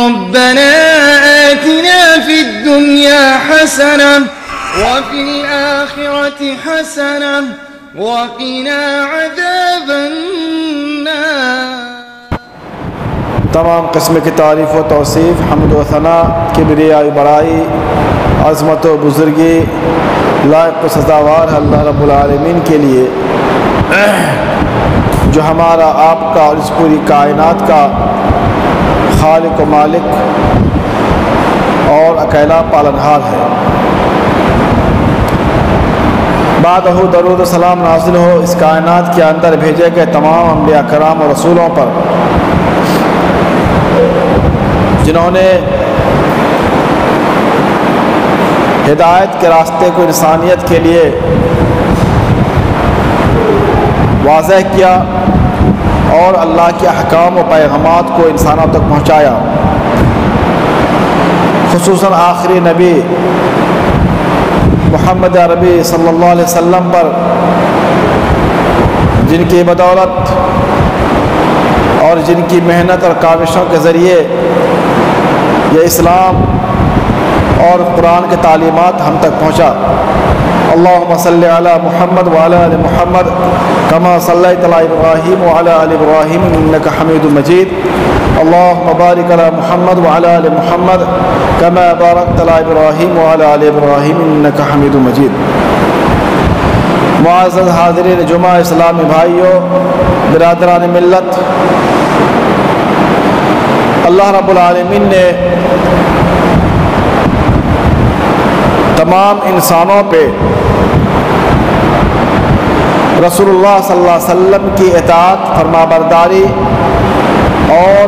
ربنا آتنا في الدنيا حسنة وفي الآخرة حسنة وقنا عذاب النار۔ تمام قسم کی تعریف و توصیف، حمد و ثنا، کبریاء و بڑائی، عظمت و بزرگی لائق و سزاوار ہے اللہ رب العالمین کے لیے، جو ہمارا آپ کا اور اس پوری کائنات کا خالق و مالک اور اکیلا پالنہار ہے۔ بعدہ درود و سلام نازل ہو اس کائنات کے اندر بھیجے گئے تمام انبیاء کرام اور رسولوں پر، جنہوں نے ہدایت کے راستے کو انسانیت کے لیے واضح کیا اور اللہ کے احکام و پیغامات کو انسانوں تک پہنچایا۔ خصوصاً آخری نبی محمد عربی صلی اللہ علیہ وسلم پر، جن کی بدولت اور جن کی محنت اور کاوشوں کے ذریعے یہ اسلام اور قرآن کی تعلیمات ہم تک پہنچا۔ اللہم صلی علی محمد وعلی آل محمد کما صلیت علی ابراہیم وعلی آل ابراہیم انک حمید مجید۔ اللہم بارک علی محمد وعلی آل محمد کما بارکت علی ابراہیم وعلی آل ابراہیم انک حمید مجید۔ معزز حاضرین جمعہ، اسلامی بھائیوں، برادران ملت، اللہ رب العالمین نے تمام انسانوں پہ رسول اللہ صلی اللہ علیہ وسلم کی اطاعت، فرما برداری اور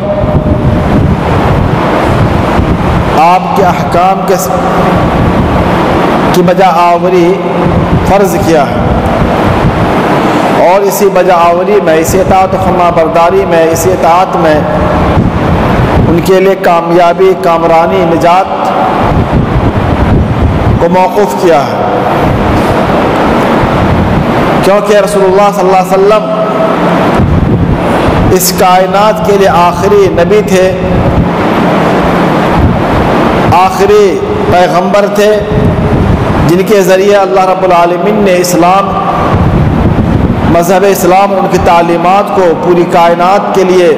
آپ کے احکام کی بجا آوری فرض کیا ہے، اور اسی بجا آوری میں، اسی اطاعت و فرما برداری میں، اسی اطاعت میں ان کے لیے کامیابی، کامرانی، نجات کو موقوف کیا ہے، کیونکہ رسول اللہ صلی اللہ علیہ وسلم اس کائنات کے لیے آخری نبی تھے، آخری پیغمبر تھے، جن کے ذریعے اللہ رب العالمین نے اسلام، مذہب اسلام اور ان کی تعلیمات کو پوری کائنات کے لیے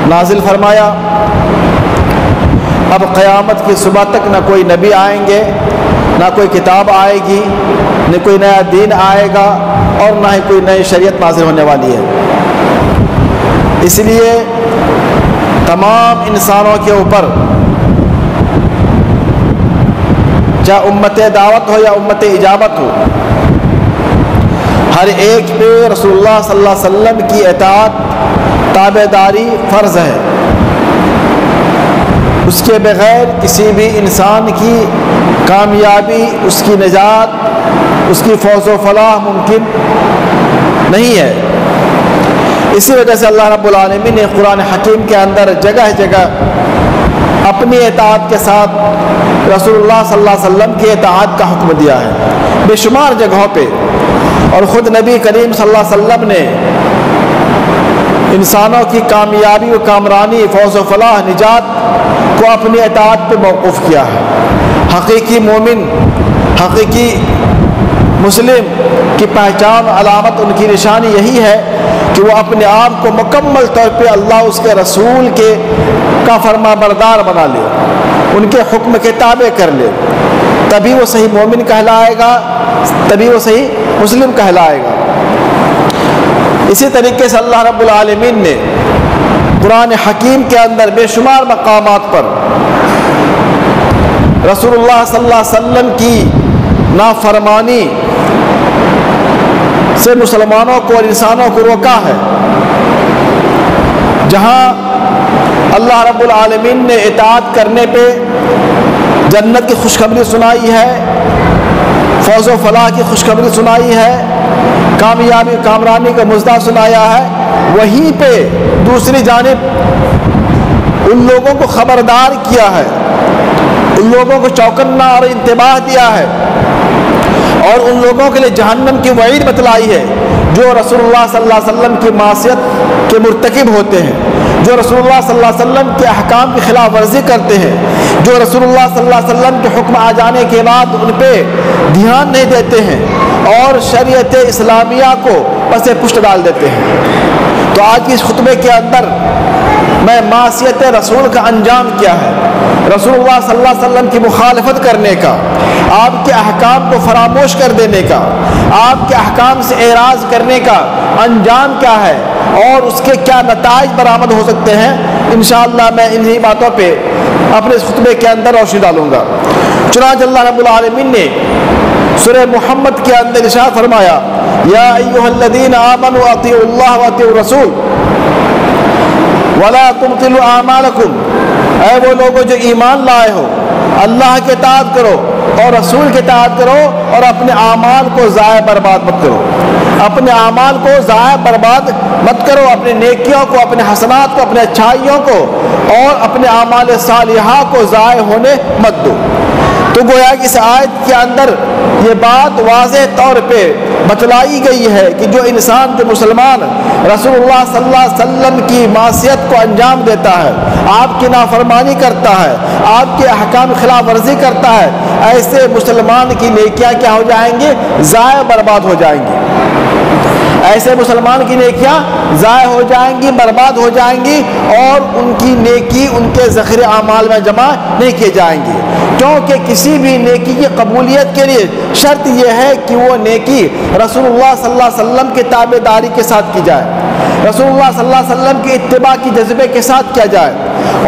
نازل فرمایا۔ اب قیامت کی صبح تک نہ کوئی نبی آئیں گے، نہ کوئی کتاب آئے گی، نہ کوئی نیا دین آئے گا، اور نہ ہی کوئی نئی شریعت نازل ہونے والی ہے۔ اس لیے تمام انسانوں کے اوپر، چاہے امت دعوت ہو یا امت اجابت ہو، ہر ایک پہ رسول اللہ صلی اللہ علیہ وسلم کی اطاعت، تابعداری فرض ہے۔ اس کے بغیر کسی بھی انسان کی کامیابی، اس کی نجات، اس کی فوز و فلاح ممکن نہیں ہے۔ اسی وجہ سے اللہ رب العالمین نے قرآن حکیم کے اندر جگہ جگہ اپنی اطاعت کے ساتھ رسول اللہ صلی اللہ علیہ وسلم کی اطاعت کا حکم دیا ہے، بے شمار جگہوں پہ، اور خود نبی کریم صلی اللہ علیہ وسلم نے انسانوں کی کامیابی و کامرانی، فوز و فلاح، نجات کو اپنی اطاعت پہ موقوف کیا ہے۔ حقیقی مومن، حقیقی مسلم کی پہچان، علامت، ان کی نشانی یہی ہے کہ وہ اپنے آپ کو مکمل طور پہ اللہ، اس کے رسول کا فرما بردار بنا لے، ان کے حکم کے تابع کر لے، تبھی وہ صحیح مومن کہلائے گا، تبھی وہ صحیح مسلم کہلائے گا۔ اسی طریقے سے اللہ رب العالمین نے قرآن حکیم کے اندر بے شمار مقامات پر رسول اللہ صلی اللہ علیہ وسلم کی نافرمانی سے مسلمانوں کو اور انسانوں کو روکا ہے۔ جہاں اللہ رب العالمین نے اطاعت کرنے پہ جنت کی خوشخبری سنائی ہے، فوز و فلاح کی خوشخبری سنائی ہے، کامیابی کامرانی کا مژدہ سنایا ہے، وہیں پہ دوسری جانب ان لوگوں کو خبردار کیا ہے، ان لوگوں کو چوکنا اور انتباہ دیا ہے اور ان لوگوں کے لیے جہنم کی وعید بتلائی ہے جو رسول اللہ صلی اللہ علیہ وسلم کی معصیت کے مرتکب ہوتے ہیں، جو رسول اللہ صلی اللہ علیہ وسلم کے احکام کی خلاف ورزی کرتے ہیں، جو رسول اللہ صلی اللہ علیہ وسلم کے حکم آ جانے کے بعد ان پہ دھیان نہیں دیتے ہیں اور شریعت اسلامیہ کو پس پشت ڈال دیتے ہیں۔ تو آج کی اس خطبے کے اندر میں معصیت رسول کا انجام کیا ہے، رسول اللہ صلی اللہ علیہ وسلم کی مخالفت کرنے کا، آپ کے احکام کو فراموش کر دینے کا، آپ کے احکام سے اعراض کرنے کا انجام کیا ہے اور اس کے کیا نتائج برآمد ہو سکتے ہیں، انشاءاللہ میں انہی باتوں پہ اپنے اس خطبے کے اندر روشنی ڈالوں گا۔ چنانچہ اللہ رب العالمین نے سورہ محمد کے اندر ارشاد فرمایا، یا ایھا الذین آمنوا اطیعوا اللہ واطیعوا الرسول ولا تبطلوا اعمالکم، اے وہ لوگوں جو ایمان لائے ہو، اللہ کی اطاعت کرو اور رسول کی اطاعت کرو اور اپنے اعمال کو ضائع برباد مت کرو، اپنے اعمال کو ضائع برباد مت کرو، اپنے نیکیوں کو، اپنے حسنات کو، اپنے اچھائیوں کو اور اپنے اعمال صالحہ کو ضائع ہونے مت دو۔ تو گویا کہ اس آیت کے اندر یہ بات واضح طور پہ بتلائی گئی ہے کہ جو انسان، جو مسلمان رسول اللہ صلی اللہ علیہ وسلم کی معصیت کو انجام دیتا ہے، آپ کی نافرمانی کرتا ہے، آپ کے احکام خلاف ورزی کرتا ہے، ایسے مسلمان کی نیکیاں کیا ہو جائیں گی؟ ضائع برباد ہو جائیں گی۔ ایسے مسلمان کی نیکیاں ضائع ہو جائیں گی، برباد ہو جائیں گی اور ان کی نیکی ان کے ذخیرہ اعمال میں جمع نہیں کیے جائیں گی، کیونکہ کسی بھی نیکی کی قبولیت کے لیے شرط یہ ہے کہ وہ نیکی رسول اللہ صلی اللہ علیہ وسلم کی تابع داری کے ساتھ کی جائے، رسول اللہ صلی اللہ علیہ وسلم کی اتباع کی جذبے کے ساتھ کیا جائے۔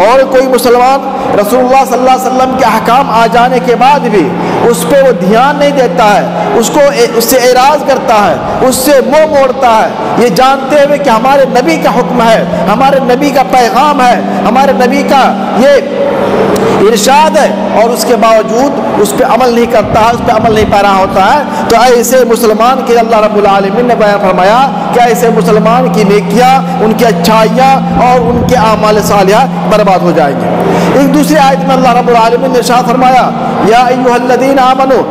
اور کوئی مسلمان رسول اللہ صلی اللہ علیہ وسلم کے احکام آ جانے کے بعد بھی اس پہ وہ دھیان نہیں دیتا ہے، اس سے اعراض کرتا ہے، اس سے منہ موڑتا ہے، یہ جانتے ہوئے کہ ہمارے نبی کا حکم ہے، ہمارے نبی کا پیغام ہے، ہمارے نبی کا یہ ارشاد ہے، اور اس کے باوجود اس پہ عمل نہیں کرتا ہے، اس پہ عمل نہیں پیرا ہوتا ہے، تو ایسے مسلمان کے اللہ رب العالمین نے بیان فرمایا کہ ایسے مسلمان کی نیکیاں، ان کی اچھائیاں اور ان کے اعمال صالحہ برباد ہو جائیں گے۔ ایک دوسری آیت میں اللہ رب العالمین نے ارشاد فرمایا، یا ایھا الذین آمنوا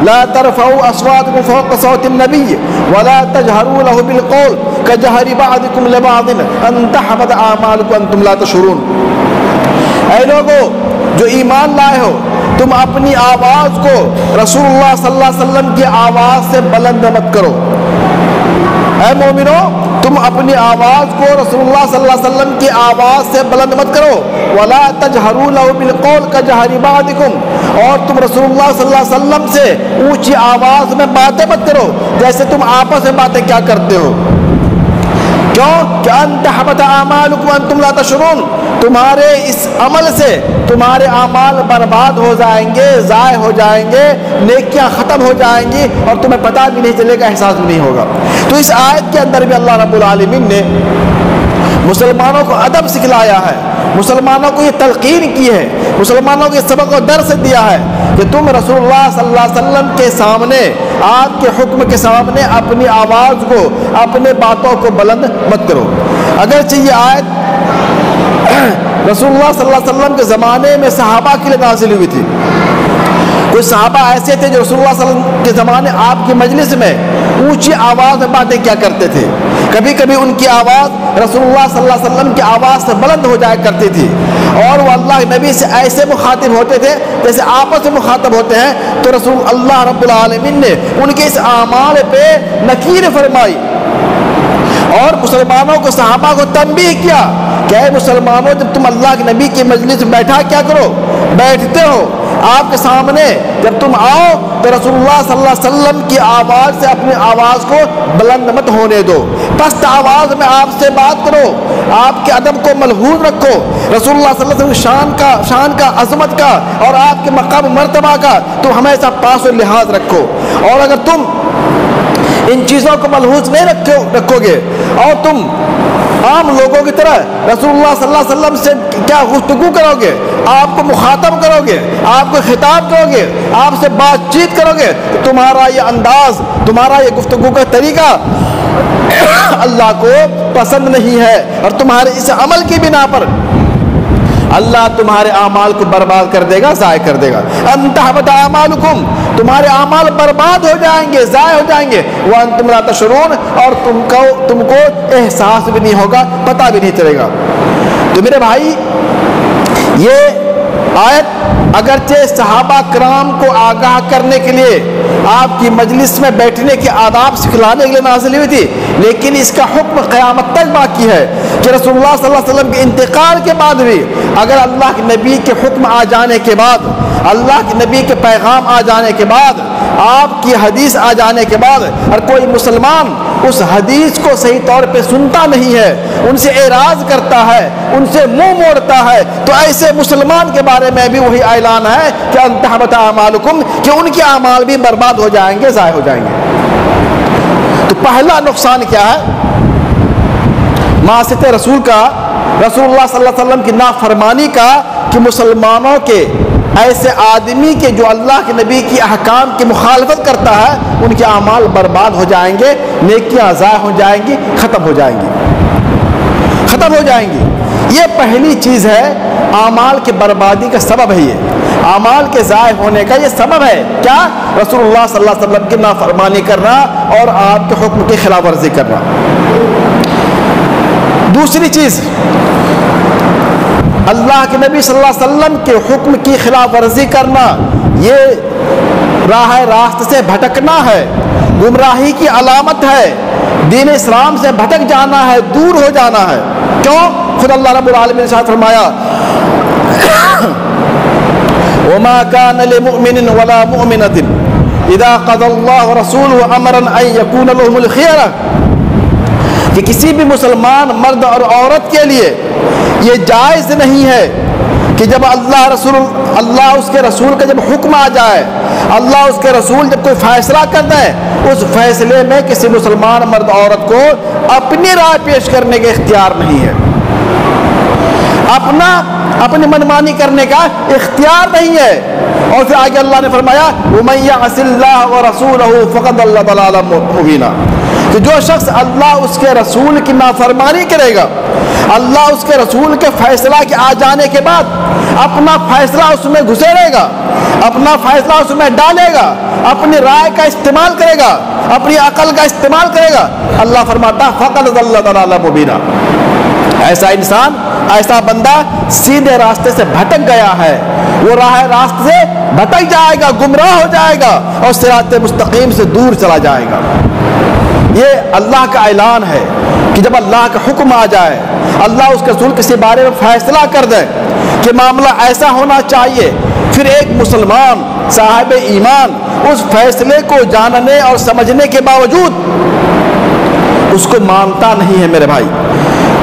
لا ترفعوا اصواتکم فوق صوت النبی ولا تجہروا له بالقول کجہر بعضکم لبعض ان تحبط اعمالکم وانتم لا تشعرون، اے لوگو جو ایمان لائے ہو، تم اپنی آواز کو رسول اللہ صلی اللہ علیہ وسلم کی آواز سے بلند مت کرو۔ اے مومنو، تم اپنی آواز کو رسول اللہ صلی اللہ علیہ وسلم کی آواز سے بلند مت کرو، ولا تجہروا له بالقول کجہر بعضکم، اور تم رسول اللہ صلی اللہ علیہ وسلم سے اونچی آواز میں باتیں مت کرو جیسے تم آپس میں باتیں کیا کرتے ہو، کیوں کہ ان تحبط اعمالکم وانتم لا تشعرون، تمہارے اس عمل سے تمہارے اعمال برباد ہو جائیں گے، ضائع ہو جائیں گے، نیکیاں ختم ہو جائیں گی اور تمہیں پتہ بھی نہیں چلے گا، احساس بھی نہیں ہوگا۔ تو اس آیت کے اندر بھی اللہ رب العالمین نے مسلمانوں کو ادب سکھلایا ہے، مسلمانوں کو یہ تلقین کی ہے، مسلمانوں کو یہ سبق و درس دیا ہے کہ تم رسول اللہ صلی اللہ علیہ وسلم کے سامنے، آپ کے حکم کے سامنے اپنی آواز کو، اپنے باتوں کو بلند مت کرو۔ اگرچہ یہ آیت رسول اللہ صلی اللہ علیہ وسلم کے زمانے میں صحابہ کے لیے نازل ہوئی تھی، کوئی صحابہ ایسے تھے جو رسول اللہ صلی اللہ علیہ وسلم کے زمانے آپ کی مجلس میں اونچی آواز میں باتیں کیا کرتے تھے، کبھی کبھی ان کی آواز رسول اللہ صلی اللہ علیہ وسلم کی آواز سے بلند ہو جایا کرتی تھی، اور وہ اللہ نبی سے ایسے مخاطب ہوتے تھے جیسے آپس میں مخاطب ہوتے ہیں۔ تو رسول اللہ رب العالمین نے ان کے اس اعمال پہ نکیر فرمائی اور مسلمانوں کو، صحابہ کو تنبیہ کیا کہ اے مسلمانوں، جب تم اللہ کے نبی کی مجلس میں بیٹھا کیا کرو، بیٹھتے ہو، آپ کے سامنے جب تم آؤ تو رسول اللہ صلی اللہ علیہ وسلم کی آواز سے اپنی آواز کو بلند مت ہونے دو، پست آواز میں آپ سے بات کرو، آپ کے ادب کو ملحوظ رکھو، رسول اللہ صلی اللہ علیہ وسلم کی شان کا، عظمت کا اور آپ کے مقام مرتبہ کا تم ہمیشہ پاس و لحاظ رکھو۔ اور اگر تم ان چیزوں کو ملحوظ نہیں رکھو گے اور تم عام لوگوں کی طرح رسول اللہ صلی اللہ علیہ وسلم سے کیا گفتگو کرو گے، آپ کو مخاطب کرو گے، آپ کو خطاب کرو گے، آپ سے بات چیت کرو گے، تو تمہارا یہ انداز، تمہارا یہ گفتگو کا طریقہ اللہ کو پسند نہیں ہے، اور تمہارے اس عمل کی بنا پر اللہ تمہارے اعمال کو برباد کر دے گا، ضائع کر دے گا۔ ان تحبط اعمالکم، تمہارے اعمال برباد ہو جائیں گے، ضائع ہو جائیں گے، وانتم لا تشعرون، اور تم کو احساس بھی نہیں ہوگا، پتہ بھی نہیں چلے گا۔ تو میرے بھائی، یہ آیت اگرچہ صحابہ کرام کو آگاہ کرنے کے لیے، آپ کی مجلس میں بیٹھنے کے آداب سکھلانے کے لیے نازل ہوئی تھی، لیکن اس کا حکم قیامت تک باقی ہے کہ رسول اللہ صلی اللہ علیہ وسلم کے انتقال کے بعد بھی اگر اللہ کے نبی کے حکم آ جانے کے بعد، اللہ کے نبی کے پیغام آ جانے کے بعد، آپ کی حدیث آ جانے کے بعد، اور کوئی مسلمان اس حدیث کو صحیح طور پہ سنتا نہیں ہے، ان سے اعراض کرتا ہے، ان سے منہ موڑتا ہے، تو ایسے مسلمان کے بارے میں بھی وہی اعلان ہے کہ ان تحبط اعمالکم، کہ ان کے اعمال بھی برباد ہو جائیں گے، ضائع ہو جائیں گے۔ تو پہلا نقصان کیا ہے؟ معصیت رسول کا، رسول اللہ صلی اللہ علیہ وسلم کی نافرمانی کا، کہ مسلمانوں کے ایسے آدمی کے جو اللہ کے نبی کی احکام کی مخالفت کرتا ہے، ان کے اعمال برباد ہو جائیں گے، نیکیاں ضائع ہو جائیں گی، ختم ہو جائیں گی، ختم ہو جائیں گی۔ یہ پہلی چیز ہے، اعمال کی بربادی کا سبب ہے، یہ اعمال کے ضائع ہونے کا یہ سبب ہے۔ کیا؟ رسول اللہ صلی اللہ علیہ وسلم کی نافرمانی کرنا اور آپ کے حکم کی خلاف ورزی کرنا۔ دوسری چیز، اللہ کے نبی صلی اللہ علیہ وسلم کے حکم کی خلاف ورزی کرنا، یہ راہ راست سے بھٹکنا ہے، گمراہی کی علامت ہے، دین اسلام سے بھٹک جانا ہے، دور ہو جانا ہے۔ کیوں؟ خود اللہ رب العالمین نے ارشاد فرمایا وَمَا كَانَ لِمُؤْمِنٍ وَلَا مُؤْمِنَةٍ إِذَا قَضَى اللَّهُ وَرَسُولُهُ أَمْرًا أَن يَكُونَ لَهُمُ الْخِيَرَةُ، کہ کسی بھی مسلمان مرد اور عورت کے لیے یہ جائز نہیں ہے کہ جب اللہ اس کے رسول کا جب حکم آ جائے، اللہ اس کے رسول جب کوئی فیصلہ کر دیں، اس فیصلے میں کسی مسلمان مرد عورت کو اپنی رائے پیش کرنے کا اختیار نہیں ہے، اپنی منمانی کرنے کا اختیار نہیں ہے۔ اور پھر آگے اللہ نے فرمایا وَمَن يَعْصِ اللَّهَ وَرَسُولَهُ فَقَدْ ضَلَّ ضَلَالًا مُبِينًا، کہ جو شخص اللہ اس کے رسول کی نافرمانی کرے گا، اللہ اس کے رسول کے فیصلہ کے آ جانے کے بعد اپنا فیصلہ اس میں گھسیڑے گا، اپنا فیصلہ اس میں ڈالے گا، اپنی رائے کا استعمال کرے گا، اپنی عقل کا استعمال کرے گا، اللہ فرماتا فَقَدْ ضَلَّ ضَلَالًا مُبِينًا، ایسا انسان، ایسا بندہ سیدھے راستے سے بھٹک گیا ہے، وہ راہ راست سے بھٹک جائے گا، گمراہ ہو جائے گا، اور صراط مستقیم سے دور چلا جائے گا۔ یہ اللہ کا اعلان ہے کہ جب اللہ کا حکم آ جائے، اللہ اس کے رسول کسی بارے میں فیصلہ کر دے کہ معاملہ ایسا ہونا چاہیے، پھر ایک مسلمان صاحب ایمان اس فیصلے کو جاننے اور سمجھنے کے باوجود اس کو مانتا نہیں ہے، میرے بھائی،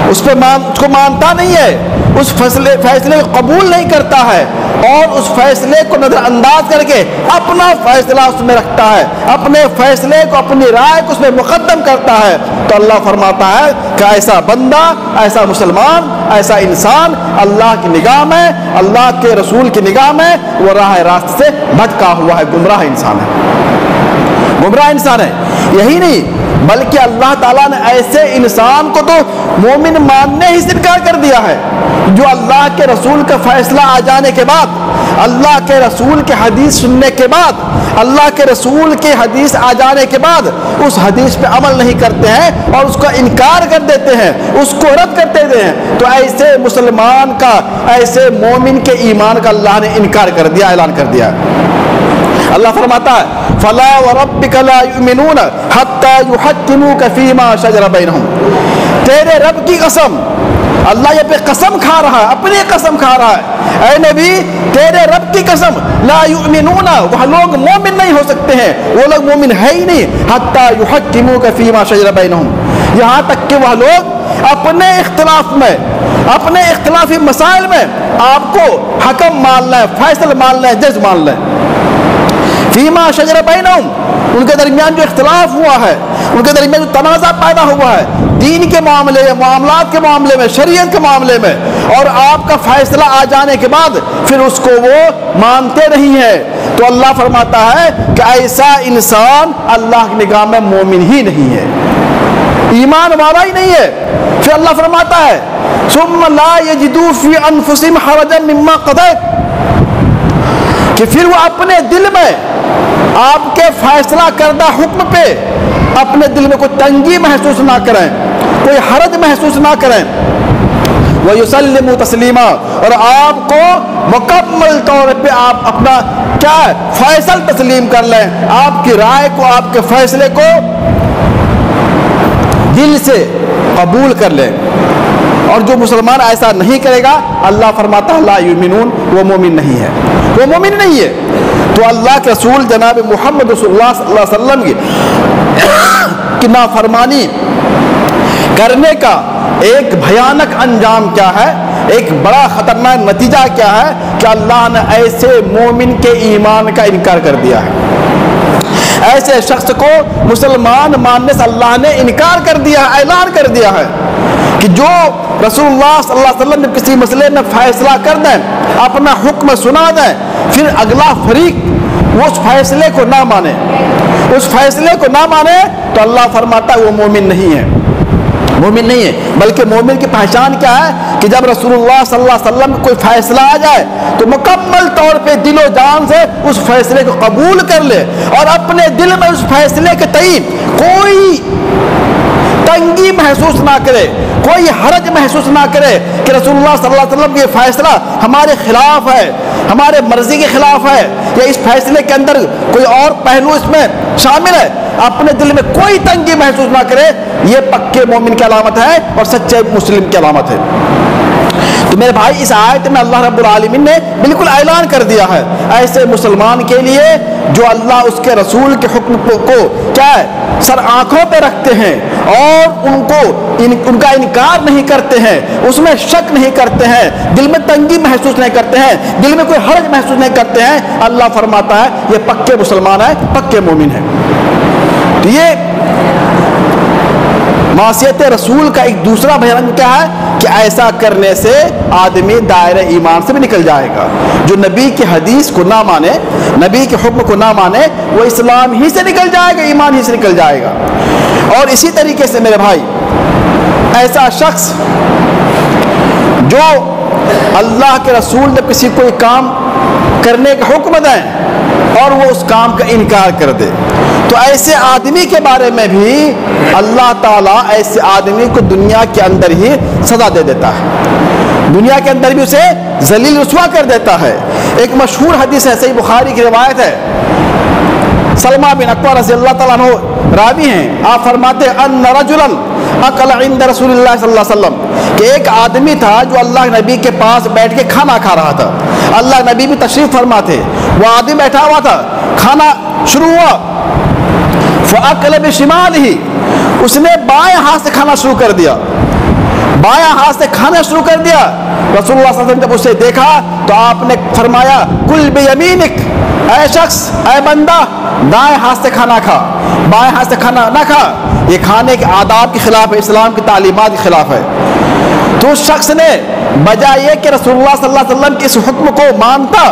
اس کو مانتا نہیں ہے، اس فیصلے کو قبول نہیں کرتا ہے، اور اس فیصلے کو نظر انداز کر کے اپنا فیصلہ اس میں رکھتا ہے، اپنے فیصلے کو، اپنی رائے کو اس میں مقدم کرتا ہے، تو اللہ فرماتا ہے کہ ایسا بندہ، ایسا مسلمان، ایسا انسان اللہ کی نگاہ میں، اللہ کے رسول کی نگاہ میں وہ راہ راست سے بھٹکا ہوا ہے، گمراہ انسان ہے، گمراہ انسان ہے۔ یہی نہیں بلکہ اللہ تعالیٰ نے ایسے انسان کو تو مومن ماننے ہی سے انکار کر دیا ہے، جو اللہ کے رسول کا فیصلہ آ جانے کے بعد، اللہ کے رسول کے حدیث سننے کے بعد، اللہ کے رسول کے حدیث آ جانے کے بعد اس حدیث پہ عمل نہیں کرتے ہیں اور اس کا انکار کر دیتے ہیں، اس کو رد کر دیتے ہیں، تو ایسے مسلمان کا، ایسے مومن کے ایمان کا اللہ نے انکار کر دیا، اعلان کر دیا۔ اللہ فرماتا ہے فَلَا وَرَبِّكَ لَا يُؤْمِنُونَ حَتَّى يُحَكِّمُوكَ فِي مَا شَجَرَ بَيْنَهُمْ، تیرے رب کی قسم، اللہ یہ پہ قسم کھا رہا ہے، اپنی قسم کھا رہا ہے، اے نبی تیرے رب کی قسم، لا یؤمنون، وہ لوگ مومن نہیں ہو سکتے ہیں، وہ لوگ مومن ہے ہی نہیں، حتی یحکموک فیما شجر بینہم، یہاں تک کہ وہ لوگ اپنے اختلاف میں، اپنے اختلافی مسائل میں آپ کو حکم مان لیں، فیصل مان لیں، جج مان لیں، فیما شجر بینہم، ان کے درمیان جو اختلاف ہوا ہے، ان کے درمیان جو تنازع پیدا ہوا ہے دین کے معاملے میں، معاملات کے معاملے میں، شریعت کے معاملے میں، اور آپ کا فیصلہ آ جانے کے بعد پھر اس کو وہ مانتے نہیں ہیں، تو اللہ فرماتا ہے کہ ایسا انسان اللہ کی نگاہ میں مومن ہی نہیں ہے، ایمان والا ہی نہیں ہے۔ پھر اللہ فرماتا ہے ثم لا يجدوا في انفسهم حرجا مما قضيت، کہ پھر وہ اپنے دل میں آپ کے فیصلہ کردہ حکم پہ اپنے دل میں کوئی تنگی محسوس نہ کریں، کوئی حرج محسوس نہ کریں، وَيُسَلِّمُوا تَسْلِيمًا، اور آپ کو مکمل طور پہ آپ اپنا کیا ہے فیصل تسلیم کر لیں، آپ کی رائے کو، آپ کے فیصلے کو دل سے قبول کر لیں۔ اور جو مسلمان ایسا نہیں کرے گا، اللہ فرماتا ہے لا یؤمنون، وہ مومن نہیں ہے، وہ مومن نہیں ہے۔ تو اللہ کے رسول جناب محمد رسول اللہ صلی اللہ علیہ وسلم کی نافرمانی کرنے کا ایک بھیانک انجام کیا ہے، ایک بڑا خطرناک نتیجہ کیا ہے کہ اللہ نے ایسے مومن کے ایمان کا انکار کر دیا ہے، ایسے شخص کو مسلمان ماننے سے اللہ نے انکار کر دیا ہے، اعلان کر دیا ہے کہ جو رسول اللہ صلی اللہ علیہ وسلم نے کسی مسئلے میں فیصلہ کر دیں، اپنا حکم سنا دیں، پھر اگلا فریق اس فیصلے کو نہ مانے، اس فیصلے کو نہ مانے، تو اللہ فرماتا ہے وہ مومن نہیں ہے، مومن نہیں ہے۔ بلکہ مومن کی پہچان کیا ہے کہ جب رسول اللہ صلی اللہ علیہ وسلم کوئی فیصلہ آ جائے تو مکمل طور پہ دل و جان سے اس فیصلے کو قبول کر لے، اور اپنے دل میں اس فیصلے کے تئیں کوئی تنگی محسوس نہ کرے، کوئی حرج محسوس نہ کرے کہ رسول اللہ صلی اللہ علیہ وسلم کا یہ فیصلہ ہمارے خلاف ہے، ہمارے مرضی کے خلاف ہے، یا اس فیصلے کے اندر کوئی اور پہلو اس میں شامل ہے، اپنے دل میں کوئی تنگی محسوس نہ کرے، یہ پکے مومن کی علامت ہے اور سچے مسلم کی علامت ہے۔ تو میرے بھائی اس آیت میں اللہ رب العالمین نے بالکل اعلان کر دیا ہے ایسے مسلمان کے لیے جو اللہ اس کے رسول کے حکم کو کیا ہے سر آنکھوں پہ رکھتے ہیں اور ان کا انکار نہیں کرتے ہیں، اس میں شک نہیں کرتے ہیں، دل میں تنگی محسوس نہیں کرتے ہیں، دل میں کوئی حرج محسوس نہیں کرتے ہیں، اللہ فرماتا ہے یہ پکے مسلمان ہیں، پکے مومن ہیں۔ تو یہ معصیت رسول کا ایک دوسرا بیان کیا ہے کہ ایسا کرنے سے آدمی دائرہ ایمان سے بھی نکل جائے گا۔ جو نبی کی حدیث کو نہ مانے، نبی کے حکم کو نہ مانے، وہ اسلام ہی سے نکل جائے گا، ایمان ہی سے نکل جائے گا۔ اور اسی طریقے سے میرے بھائی ایسا شخص جو اللہ کے رسول جب کسی کوئی کام کرنے کا حکم دیں اور وہ اس کام کا انکار کر دے، تو ایسے آدمی کے بارے میں بھی اللہ تعالیٰ ایسے آدمی کو دنیا کے اندر ہی سزا دے دیتا ہے، دنیا کے اندر بھی اسے ذلیل رسوا کر دیتا ہے۔ ایک مشہور حدیث ہے، صحیح بخاری کی روایت ہے، سلمہ بن اکوع رضی اللہ تعالیٰ عنہ راوی ہیں، آپ فرماتے ہیں ان رجلا اکل عند رسول اللہ صلی اللہ علیہ وسلم، کہ ایک آدمی تھا جو اللہ نبی کے پاس بیٹھ کے کھانا کھا رہا تھا، اللہ نبی بھی تشریف فرما تھے، وہ آدمی بیٹھا ہوا تھا، کھانا شروع ہوا، فَأَكَلَ بِشِمَالِهِ، اس نے بائیں ہاتھ سے کھانا شروع کر دیا، بائیں ہاتھ سے کھانا شروع کر دیا۔ رسول اللہ صلی اللہ علیہ وسلم جب اسے دیکھا تو آپ نے فرمایا کُلْ بِيَمِينِكَ، اے شخص، اے بندہ، دائیں ہاتھ سے کھانا کھا، بائیں ہاتھ سے کھانا نہ کھا، یہ کھانے کے آداب کے خلاف ہے، اسلام کی تعلیمات کے خلاف ہے۔ تو اس شخص نے بجائے یہ کہ رسول اللہ صلی اللہ علیہ وسلم کے اس حکم کو مانتا،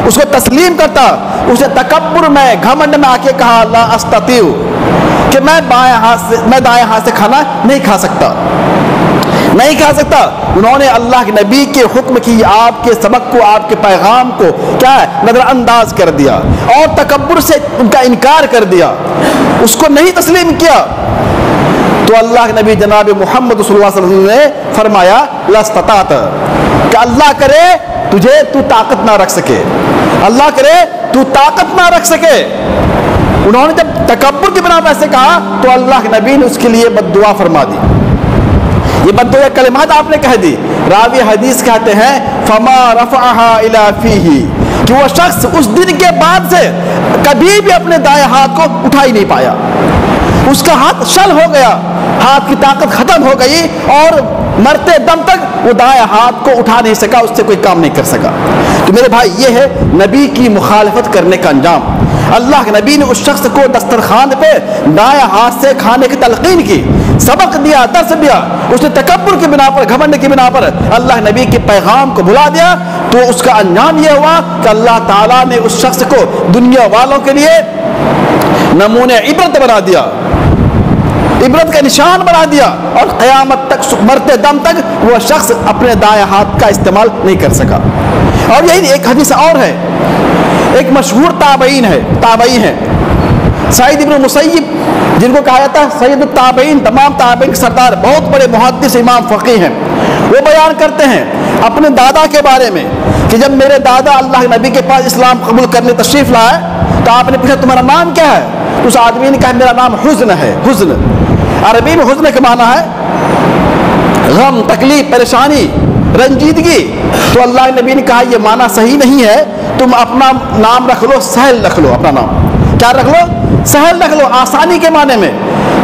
اس کو تسلیم کرتا، اسے تکبر میں، گھمنڈ میں آ کے کہا لا استطیع، کہ میں دائیں ہاتھ سے کھانا نہیں کھا سکتا، نہیں کھا سکتا۔ انہوں نے اللہ کے نبی کے حکم کی، آپ کے سبق کو، آپ کے پیغام کو کیا ہے نظر انداز کر دیا اور تکبر سے ان کا انکار کر دیا، اس کو نہیں تسلیم کیا۔ تو اللہ کے نبی جناب محمد صلی اللہ علیہ وسلم نے فرمایا لا استطعت، کہ اللہ کرے تو طاقت نہ رکھ سکے، اللہ کرے تو طاقت نہ رکھ سکے۔ انہوں نے جب تکبر کی بنا پر ایسے کہا تو اللہ کے نبی نے اس کے لیے بد دعا فرما دی، یہ بد دعا کلمات آپ نے کہہ دی۔ راوی حدیث کہتے ہیں فما رفعها الى فیہ، کہ وہ شخص اس دن کے بعد سے کبھی بھی اپنے دائیں ہاتھ کو اٹھا ہی نہیں پایا، اس کا ہاتھ شل ہو گیا، ہاتھ کی طاقت ختم ہو گئی، اور مرتے دم تک وہ دائیں ہاتھ کو اٹھا نہیں سکا، اس سے کوئی کام نہیں کر سکا۔ تو میرے بھائی یہ ہے نبی کی مخالفت کرنے کا انجام۔ اللہ کے نبی نے اس شخص کو دسترخوان پہ دائیں ہاتھ سے کھانے کی تلقین کی، سبق دیا، درس دیا، اس نے تکبر کی بنا پر، گھمنڈ کی بنا پر اللہ نبی کے پیغام کو بھلا دیا، تو اس کا انجام یہ ہوا کہ اللہ تعالیٰ نے اس شخص کو دنیا والوں کے لیے نمونہ عبرت بنا دیا۔ عبرت کا نشان بنا دیا، اور قیامت تک مرتے دم تک وہ شخص اپنے دائیں ہاتھ کا استعمال نہیں کر سکا۔ اور یہی ایک حدیث اور ہے، ایک مشہور تابعین ہیں سعید ابن مسیب، جن کو کہا جاتا ہے سید التابعین، تمام تابعین کے سردار، بہت بڑے محدث امام فقیہ ہیں۔ وہ بیان کرتے ہیں اپنے دادا کے بارے میں کہ جب میرے دادا اللہ کے نبی کے پاس اسلام قبول کرنے تشریف لائے تو آپ نے پوچھا تمہارا نام کیا ہے؟ اس آدمی نے کہا میرا نام حزن ہے۔ حزن عربی میں حزن کا معنی ہے غم، تکلیف، پریشانی، رنجیدگی۔ تو اللہ کے نبی نے کہا یہ معنی صحیح نہیں ہے، تم اپنا نام رکھ لو سہل، رکھ لو اپنا نام، کیا رکھ لو؟ سہل رکھ لو، آسانی کے معنی میں۔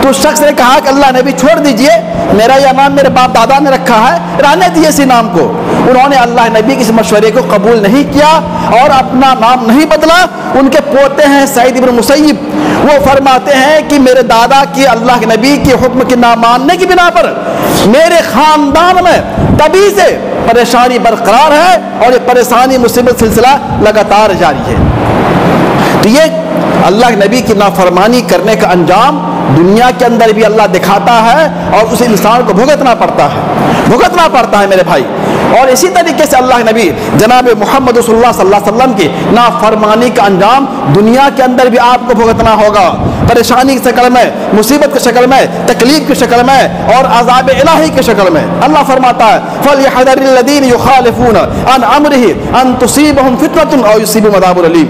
تو اس شخص نے کہا کہ اللہ نبی چھوڑ دیجئے، میرا یہ نام میرے باپ دادا نے رکھا ہے، رہنے دیجیے اسی نام کو۔ انہوں نے اللہ نبی کے اس مشورے کو قبول نہیں کیا اور اپنا نام نہیں بدلا۔ ان کے پوتے ہیں سعید ابن مسیب، وہ فرماتے ہیں کہ میرے دادا کی اللہ کے نبی کے حکم کی نہ ماننے کی بنا پر میرے خاندان میں تبھی سے پریشانی برقرار ہے اور یہ پریشانی مصیبت سلسلہ لگاتار جاری ہے۔ تو یہ اللہ کے نبی کی نافرمانی کرنے کا انجام دنیا کے اندر بھی اللہ دکھاتا ہے اور اس انسان کو بھگتنا پڑتا ہے میرے بھائی۔ اور اسی طریقے سے اللہ کے نبی جناب محمد رسول اللہ صلی اللہ علیہ وسلم کی نافرمانی کا انجام دنیا کے اندر بھی آپ کو بھگتنا ہوگا، پریشانی کی شکل میں، مصیبت کی شکل میں، تکلیف کی شکل میں اور عذاب الہی کی شکل میں۔ اللہ فرماتا ہے فَلْيَحْذَرِ الَّذِينَ يُخَالِفُونَ عَنْ أَمْرِهِ أَن تُصِيبَهُمْ فِتْنَةٌ أَوْ يُصِيبَهُمْ عَذَابٌ أَلِيمٌ۔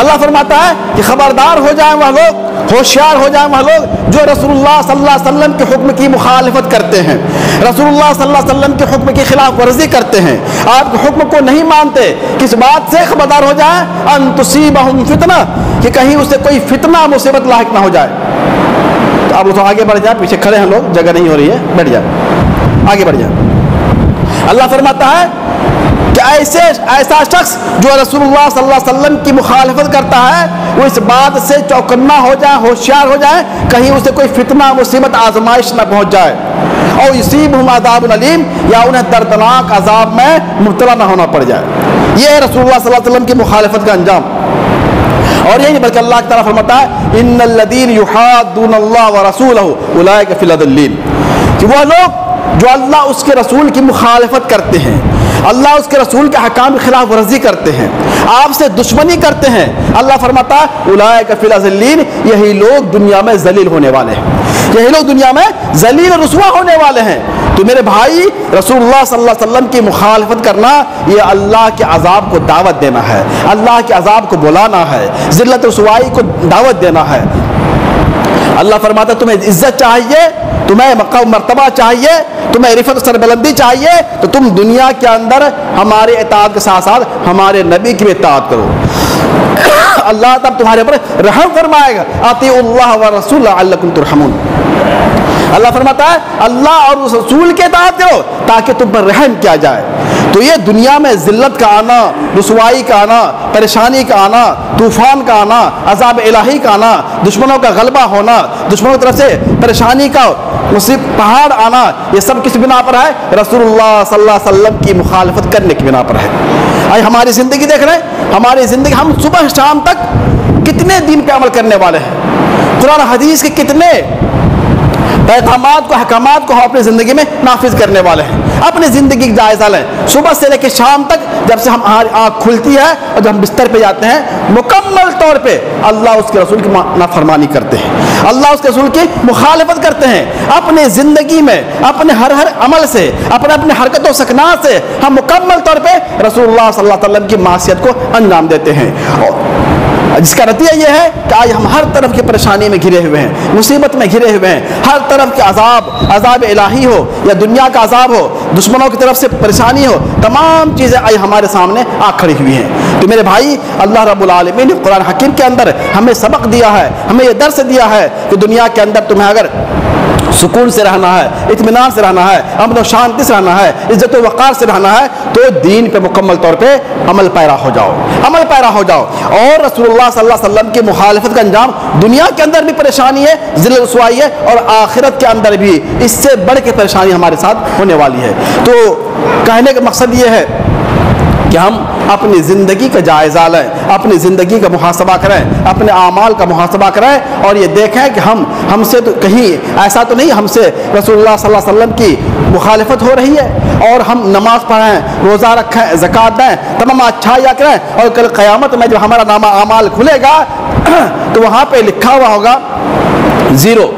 اللہ فرماتا ہے کہ خبردار ہو جائیں وہ لوگ، ہوشیار ہو جائیں وہ لوگ جو رسول اللہ صلی اللہ علیہ وسلم کے حکم کی مخالفت کرتے ہیں، رسول اللہ صلی اللہ علیہ وسلم کے حکم کی خلاف ورزی کرتے ہیں، آپ کے حکم کو نہیں مانتے۔ کس بات سے خبردار ہو جائیں؟ ان تصیبہم فتنہ، کہ کہیں اسے کوئی فتنہ مصیبت لاحق نہ ہو جائے۔ تو آپ لوگ آگے بڑھ جائیں، پیچھے کھڑے ہیں لوگ، جگہ نہیں ہو رہی ہے، بیٹھ جائیں، آگے بڑھ جائیں۔ اللہ فرماتا ہے کہ ایسا شخص جو رسول اللہ صلی اللہ علیہ وسلم کی مخالفت کرتا ہے وہ اس بات سے چوکنا ہو جائے، ہوشیار ہو جائے، کہیں اسے کوئی فتنہ مصیبت آزمائش نہ پہنچ جائے، اور یصیبہم عذاب علیم، یا انہیں دردناک عذاب میں مبتلا نہ ہونا پڑ جائے۔ یہ ہے رسول اللہ صلی اللہ علیہ وسلم کی مخالفت کا انجام۔ اور یہی بلکہ اللہ تعالیٰ فرماتا ہے ان الذین یحادون اللہ ورسولہ اولئک فی الاضلین، کہ وہ لوگ جو اللہ اس کے رسول کی مخالفت کرتے ہیں، اللہ اس کے رسول کے حکام کی خلاف ورزی کرتے ہیں، آپ سے دشمنی کرتے ہیں، اللہ فرماتا ہے اولئک فی الاضلین، یہی لوگ دنیا میں ذلیل ہونے والے ہیں، یہی لوگ دنیا میں ذلیل و رسوا ہونے والے ہیں۔ تو میرے بھائی رسول اللہ صلی اللہ علیہ وسلم کی مخالفت کرنا یہ اللہ کے عذاب کو دعوت دینا ہے، اللہ کے عذاب کو بلانا ہے، ذلت رسوائی کو دعوت دینا ہے۔ اللہ فرماتا ہے تمہیں عزت چاہیے، تمہیں مقام مرتبہ چاہیے، تمہیں رفعت سربلندی چاہیے، تو تم دنیا کے اندر ہمارے اطاعت کے ساتھ ساتھ ہمارے نبی کی بھی اطاعت کرو۔ اللہ تب تمہارے اوپر رحم فرمائے گا، اطیعوا اللہ ورسولہ لعلکم ترحمون۔ اللہ فرماتا ہے اللہ اور اس رسول کے اطاعت کرو تاکہ تم پر رحم کیا جائے۔ تو یہ دنیا میں ذلت کا آنا، رسوائی کا آنا، پریشانی کا آنا، طوفان کا آنا، عذاب الہی کا آنا، دشمنوں کا غلبہ ہونا، دشمنوں کی طرف سے پریشانی کا مصیبت پہاڑ آنا، یہ سب کس بنا پر ہے؟ رسول اللہ صلی اللہ علیہ وسلم کی مخالفت کرنے کی بنا پر ہے۔ آج ہماری زندگی دیکھ رہے ہیں، ہماری زندگی ہم صبح شام تک کتنے دین پہ عمل کرنے والے ہیں، قرآن حدیث کے کتنے پیغامات کو، احکامات کو ہم اپنی زندگی میں نافذ کرنے والے ہیں۔ اپنی زندگی کا جائزہ لیں، صبح سے لے کے شام تک، جب سے ہماری آنکھ کھلتی ہے اور جب ہم بستر پہ جاتے ہیں، مکمل طور پہ اللہ اس کے رسول کی نافرمانی کرتے ہیں، اللہ اس کے رسول کی مخالفت کرتے ہیں۔ اپنی زندگی میں اپنے ہر عمل سے، اپنے حرکت و سکنات سے ہم مکمل طور پہ رسول اللہ صلی اللہ علیہ وسلم کی معصیت کو انجام دیتے ہیں، جس کا نتیجہ یہ ہے کہ آج ہم ہر طرف کی پریشانی میں گھرے ہوئے ہیں، مصیبت میں گھرے ہوئے ہیں، ہر طرف کے عذاب الہی ہو یا دنیا کا عذاب ہو، دشمنوں کی طرف سے پریشانی ہو، تمام چیزیں آج ہمارے سامنے آ کھڑی ہوئی ہیں۔ تو میرے بھائی اللہ رب العالمین نے قرآن حکیم کے اندر ہمیں سبق دیا ہے، ہمیں یہ درس دیا ہے کہ دنیا کے اندر تمہیں اگر سکون سے رہنا ہے، اطمینان سے رہنا ہے، امن و شانتی سے رہنا ہے، عزت و وقار سے رہنا ہے، تو دین پہ مکمل طور پہ عمل پیرا ہو جاؤ، عمل پیرا ہو جاؤ۔ اور رسول اللہ صلی اللہ علیہ وسلم کی مخالفت کا انجام دنیا کے اندر بھی پریشانی ہے، ذلت رسوائی ہے، اور آخرت کے اندر بھی اس سے بڑھ کے پریشانی ہمارے ساتھ ہونے والی ہے۔ تو کہنے کا مقصد یہ ہے کہ ہم اپنی زندگی کا جائزہ لیں، اپنی زندگی کا محاسبہ کریں، اپنے اعمال کا محاسبہ کریں اور یہ دیکھیں کہ ہم سے تو کہیں ایسا تو نہیں ہم سے رسول اللہ صلی اللہ علیہ وسلم کی مخالفت ہو رہی ہے، اور ہم نماز پڑھیں، روزہ رکھیں، زکوٰۃ دیں، تمام اچھائیاں کریں، اور کل قیامت میں جب ہمارا نامہ اعمال کھلے گا تو وہاں پہ لکھا ہوا ہوگا 0،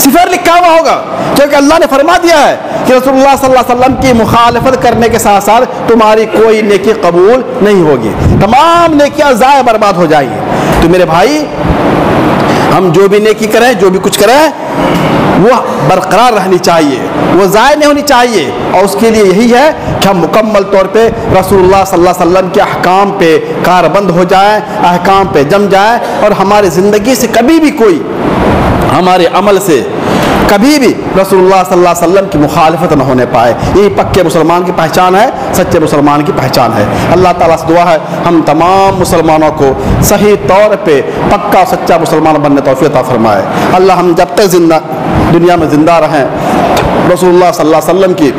صفر لکھا ہوا ہوگا، کیونکہ اللہ نے فرما دیا ہے کہ رسول اللہ صلی اللہ علیہ وسلم کی مخالفت کرنے کے ساتھ ساتھ تمہاری کوئی نیکی قبول نہیں ہوگی، تمام نیکیاں ضائع برباد ہو جائیں گی۔ تو میرے بھائی، ہم جو بھی نیکی کریں، جو بھی کچھ کریں، وہ برقرار رہنی چاہیے، وہ ضائع نہیں ہونی چاہیے، اور اس کے لیے یہی ہے کہ ہم مکمل طور پہ رسول اللہ صلی اللہ علیہ وسلم کے احکام پہ کاربند ہو جائیں، احکام پہ جم جائیں، اور ہماری زندگی سے کبھی بھی کوئی ہمارے عمل سے کبھی بھی رسول اللہ صلی اللہ علیہ وسلم کی مخالفت نہ ہونے پائے۔ یہی پکے مسلمان کی پہچان ہے، سچے مسلمان کی پہچان ہے۔ اللہ تعالیٰ سے دعا ہے ہم تمام مسلمانوں کو صحیح طور پہ پکا سچا مسلمان بننے توفیق عطا فرمائے۔ اللہ ہم جب تک دنیا میں زندہ رہیں، رسول اللہ صلی اللہ علیہ وسلم کی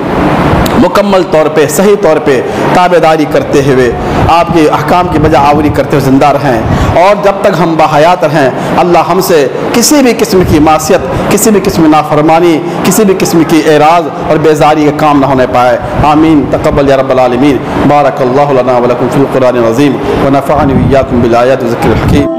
مکمل طور پہ صحیح طور پہ تابع داری کرتے ہوئے، آپ کے احکام کی بجا آوری کرتے ہوئے زندہ رہیں، اور جب تک ہم باحیات رہیں اللہ ہم سے کسی بھی قسم کی معصیت، کسی بھی قسم کی نافرمانی، کسی بھی قسم کی اعراض اور بیزاری کا کام نہ ہونے پائے۔ آمین۔ تقبل یا رب العالمین۔ بارک اللہ لنا ولکم فی القرآن العظیم ونفعنی وإیاکم بالآیات والذکر الحکیم۔